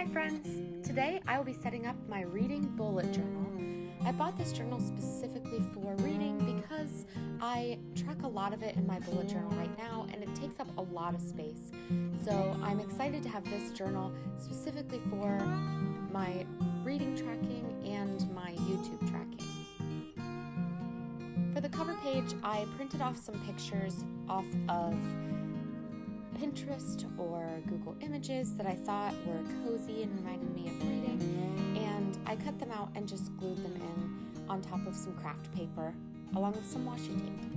Hi friends! Today I will be setting up my reading bullet journal. I bought this journal specifically for reading because I track a lot of it in my bullet journal right now and it takes up a lot of space. So I'm excited to have this journal specifically for my reading tracking and my YouTube tracking. For the cover page, I printed off some pictures off of Pinterest or Google Images that I thought were cozy and reminded me of reading, and I cut them out and just glued them in on top of some craft paper along with some washi tape.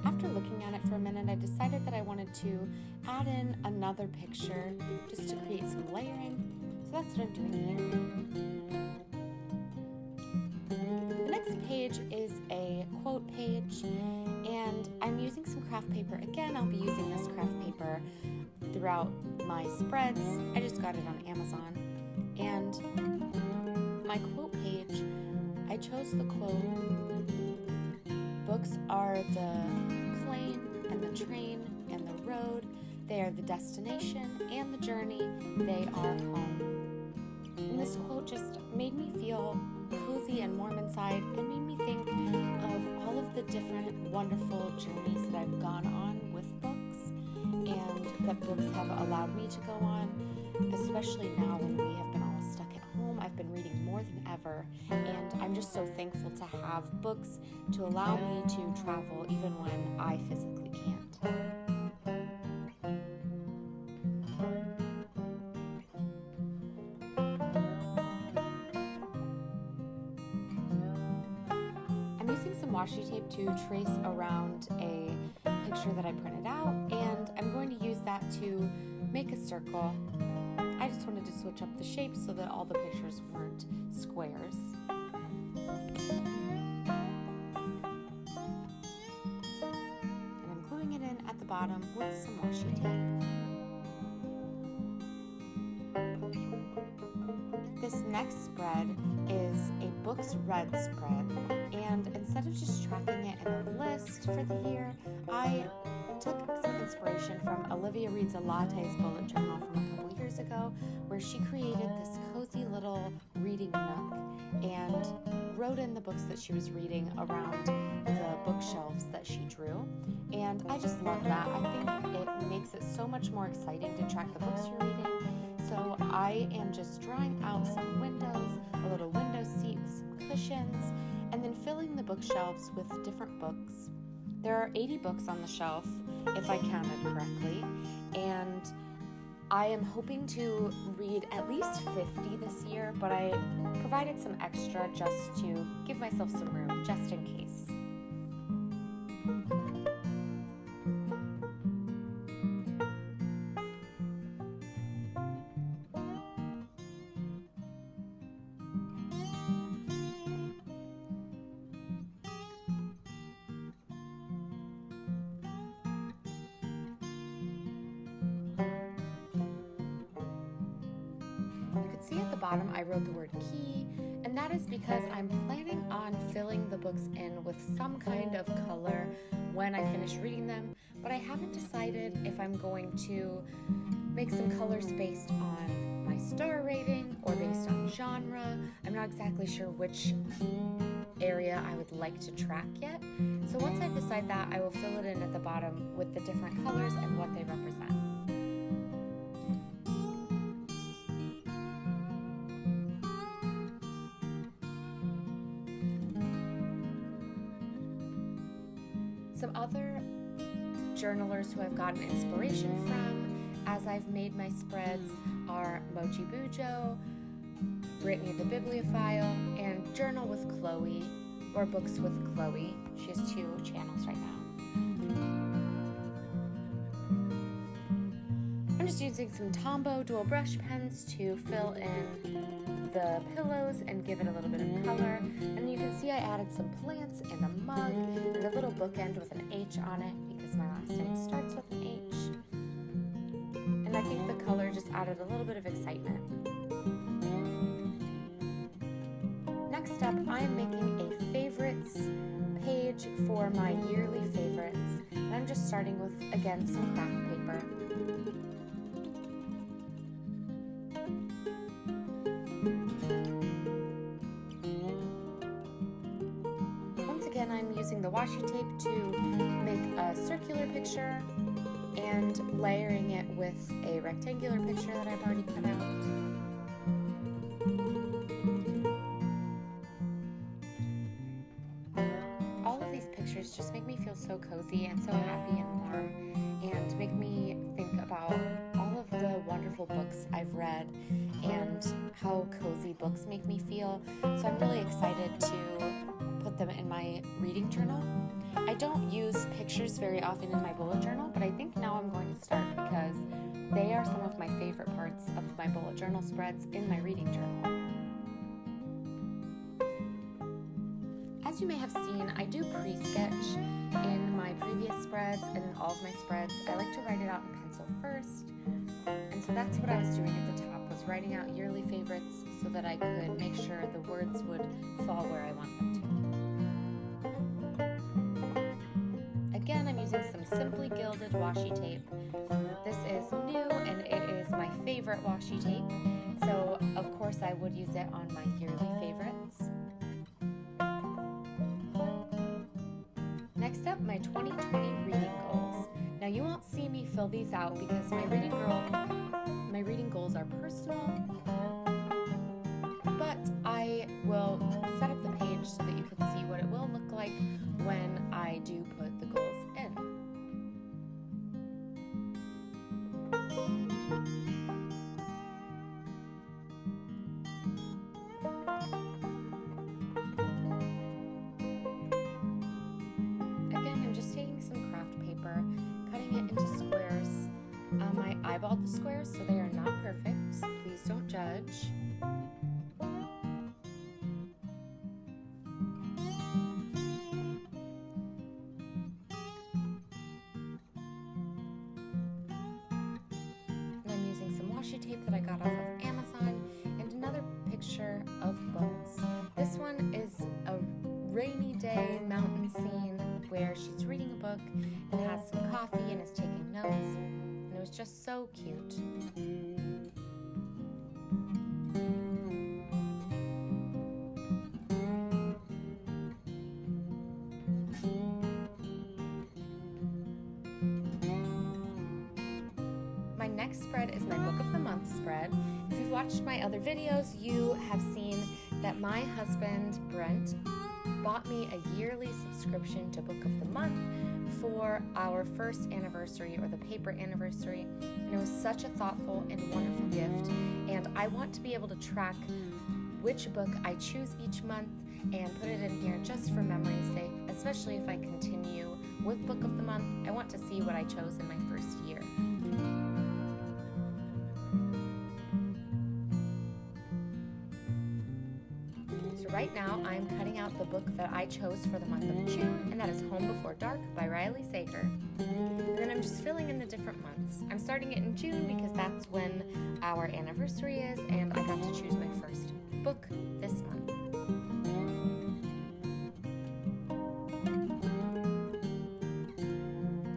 After looking at it for a minute, I decided that I wanted to add in another picture just to create some layering, so that's what I'm doing here. The next page is a quote page, and I'm using some craft paper. Again, I'll be using this craft paper throughout my spreads. I just got it on Amazon. And my quote page, I chose the quote, "Books are the plane and the train and the road. They are the destination and the journey. They are home." And this quote just made me feel cozy and warm inside and made me think of all of the different wonderful journeys that I've gone on with books and that books have allowed me to go on, especially now when we have been all stuck at home. I've been reading more than ever, and I'm just so thankful to have books to allow me to travel even when I physically can't. I'm using some washi tape to trace around a picture that I printed out, and I'm going to use that to make a circle. I just wanted to switch up the shape so that all the pictures weren't squares. And I'm gluing it in at the bottom with some washi tape. This next spread is a books read spread, and instead of just tracking it in a list for the year, I took some inspiration from Olivia Reads a Latte's bullet journal from a couple years ago, where she created this cozy little reading nook and wrote in the books that she was reading around the bookshelves that she drew. And I just love that. I think it makes it so much more exciting to track the books you're reading. So I am just drawing out some windows, a little window seat with some cushions, and then filling the bookshelves with different books. There are 80 books on the shelf, if I counted correctly, and I am hoping to read at least 50 this year, but I provided some extra just to give myself some room, just in case. You can see at the bottom I wrote the word key, and that is because I'm planning on filling the books in with some kind of color when I finish reading them, but I haven't decided if I'm going to make some colors based on my star rating or based on genre. I'm not exactly sure which area I would like to track yet, so once I decide that, I will fill it in at the bottom with the different colors and what they represent. Some other journalers who I've gotten inspiration from as I've made my spreads are Mochi Bujo, Brittany the Bibliophile, and Journal with Chloe, or Books with Chloe. She has 2 channels right now. I'm just using some Tombow dual brush pens to fill in the pillows and give it a little bit of color. And you can see I added some plants and a mug and a little bookend with an H on it because my last name starts with an H. And I think the color just added a little bit of excitement. Next up, I'm making a favorites page for my yearly favorites, and I'm just starting with, again, some craft paper. Once again, I'm using the washi tape to make a circular picture and layering it with a rectangular picture that I've already cut out. All of these pictures just make me feel so cozy and so happy and warm, and make me think about all of the wonderful books I've read and how cozy books make me feel. So I'm really excited to put them in my reading journal. I don't use pictures very often in my bullet journal, but I think now I'm going to start because they are some of my favorite parts of my bullet journal spreads in my reading journal. As you may have seen, I do pre-sketch in my previous spreads and in all of my spreads. I like to write it out in pencil first, and so that's what I was doing at the top, was writing out yearly favorites so that I could make sure the words would fall where I want them to. Again, I'm using some Simply Gilded washi tape. This is new and it is my favorite washi tape, so of course I would use it on my yearly favorites. Next up, my 2020 reading goals. Now you won't see me fill these out because my reading goals are personal, but I will set up the page so that you can see what it will look like when I do put the goals in. Again, I'm just taking some craft paper, cutting it into squares. I eyeballed the squares, so they are not perfect. Please don't judge. Washi tape that I got off of Amazon, and another picture of books. This one is a rainy day mountain scene where she's reading a book and has some coffee and is taking notes, and it was just so cute. My next spread is my Book of the Month spread. If you've watched my other videos, you have seen that my husband, Brent, bought me a yearly subscription to Book of the Month for our first anniversary, or the paper anniversary, and it was such a thoughtful and wonderful gift, and I want to be able to track which book I choose each month and put it in here just for memory's sake, especially if I continue with Book of the Month. I want to see what I chose in my first year. Right now, I'm cutting out the book that I chose for the month of June, and that is Home Before Dark by Riley Sager. And then I'm just filling in the different months. I'm starting it in June because that's when our anniversary is, and I got to choose my first book this month.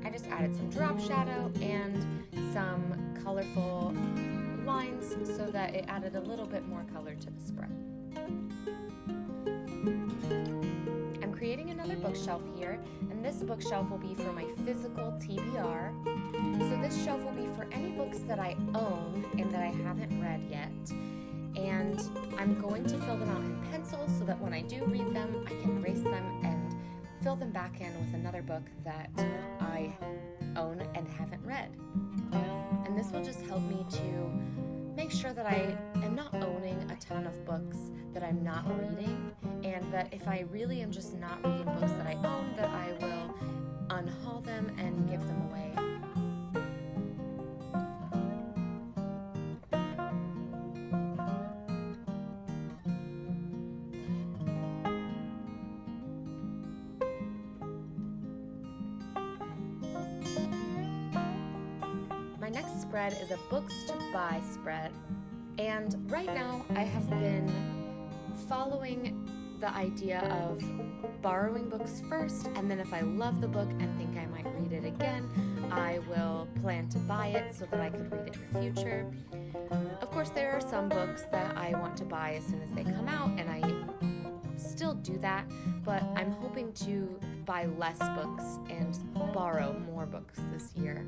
I just added some drop shadow and some colorful lines so that it added a little bit more color to the spread. I'm creating another bookshelf here, and this bookshelf will be for my physical TBR. So this shelf will be for any books that I own and that I haven't read yet. And I'm going to fill them out in pencil so that when I do read them, I can erase them and fill them back in with another book that I own and haven't read. And this will just help me to make sure that I am not owning a ton of books that I'm not reading, and that if I really am just not reading books that I own, that I will unhaul them and give them away. My next spread is a books to buy spread, and right now I have been following the idea of borrowing books first, and then if I love the book and think I might read it again, I will plan to buy it so that I could read it in the future. Of course, there are some books that I want to buy as soon as they come out, and I still do that, but I'm hoping to buy less books and borrow more books this year.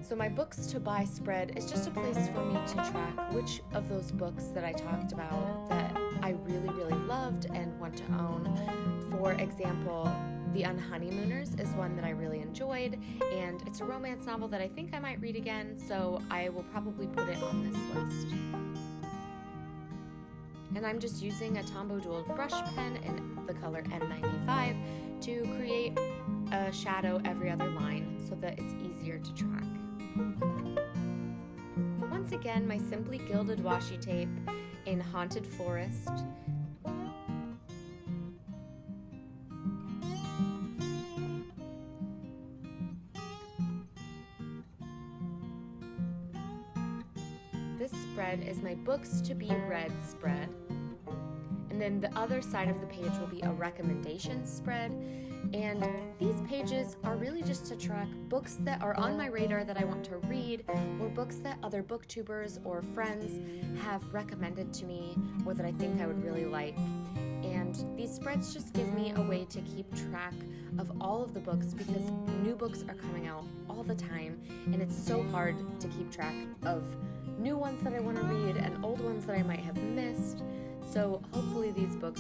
So my books to buy spread is just a place for me to track which of those books that I talked about that I really, really loved and want to own. For example, The Unhoneymooners is one that I really enjoyed, and it's a romance novel that I think I might read again, so I will probably put it on this list. And I'm just using a Tombow Dual brush pen in the color N95 to create a shadow every other line so that it's easier to track. Once again, my Simply Gilded washi tape in Haunted Forest. This spread is my books to be read spread. And then the other side of the page will be a recommendations spread. And these pages are really just to track books that are on my radar that I want to read, or books that other booktubers or friends have recommended to me or that I think I would really like. And these spreads just give me a way to keep track of all of the books because new books are coming out all the time, and it's so hard to keep track of new ones that I want to read and old ones that I might have missed. So hopefully these spreads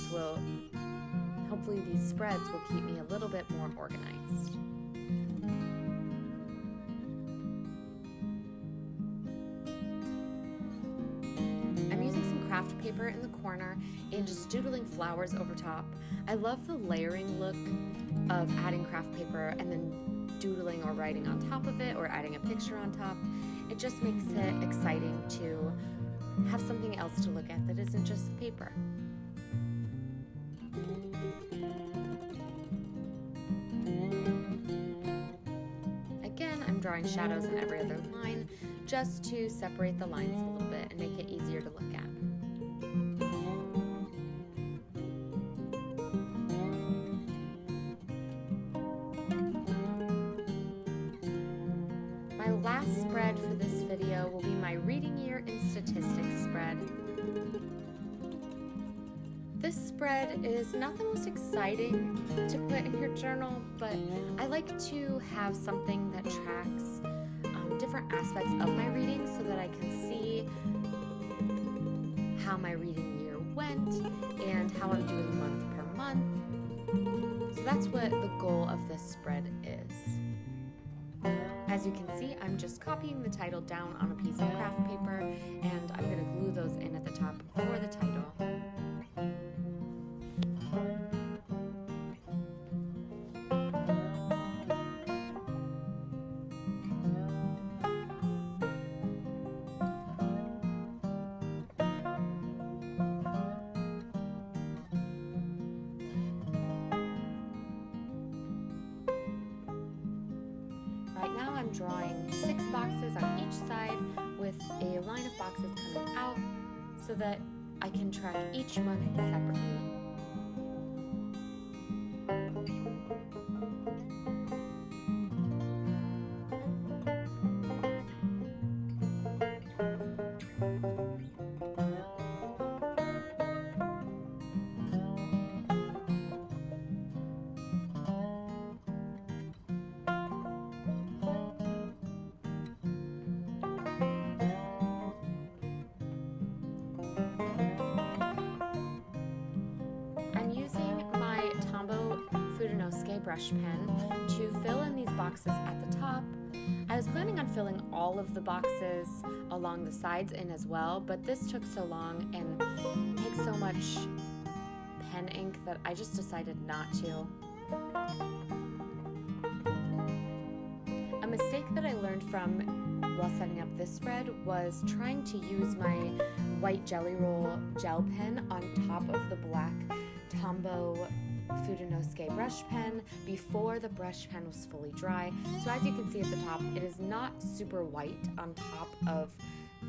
will keep me a little bit more organized. I'm using some craft paper in the corner and just doodling flowers over top. I love the layering look of adding craft paper and then doodling or writing on top of it or adding a picture on top. It just makes it exciting to have something else to look at that isn't just paper. Again, I'm drawing shadows in every other line just to separate the lines a little bit and make it easier to look at. My last spread for this video will be my reading year in statistics spread. This spread is not the most exciting to put in your journal, but I like to have something that tracks different aspects of my reading so that I can see how my reading year went and how I'm doing month per month. So that's what the goal of this spread is. As you can see, I'm just copying the title down on a piece of craft paper, and I'm going to glue those in at the top for the title. Right now I'm drawing 6 boxes on each side with a line of boxes coming out so that I can track each month separately. Brush pen to fill in these boxes at the top. I was planning on filling all of the boxes along the sides in as well, but this took so long and takes so much pen ink that I just decided not to. A mistake that I learned from while setting up this spread was trying to use my white Jelly Roll gel pen on top of the black Tombow Fudenosuke brush pen before the brush pen was fully dry. So as you can see at the top, it is not super white on top of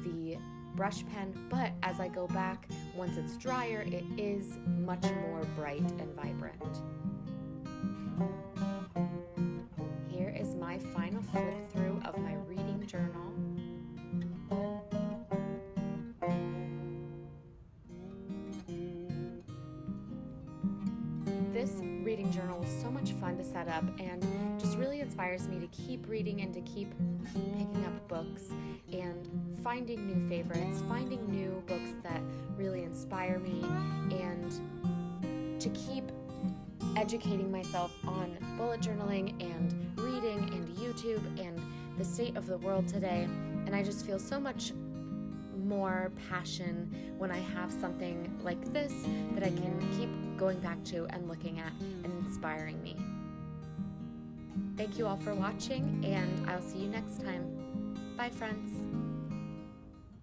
the brush pen, but as I go back, once it's drier, it is much more bright and vibrant. Here is my final flip through of my reading journal. This reading journal was so much fun to set up and just really inspires me to keep reading and to keep picking up books and finding new favorites, finding new books that really inspire me, and to keep educating myself on bullet journaling and reading and YouTube and the state of the world today. And I just feel so much more passion when I have something like this that I can keep going back to and looking at and inspiring me. Thank you all for watching, and I'll see you next time. Bye, friends.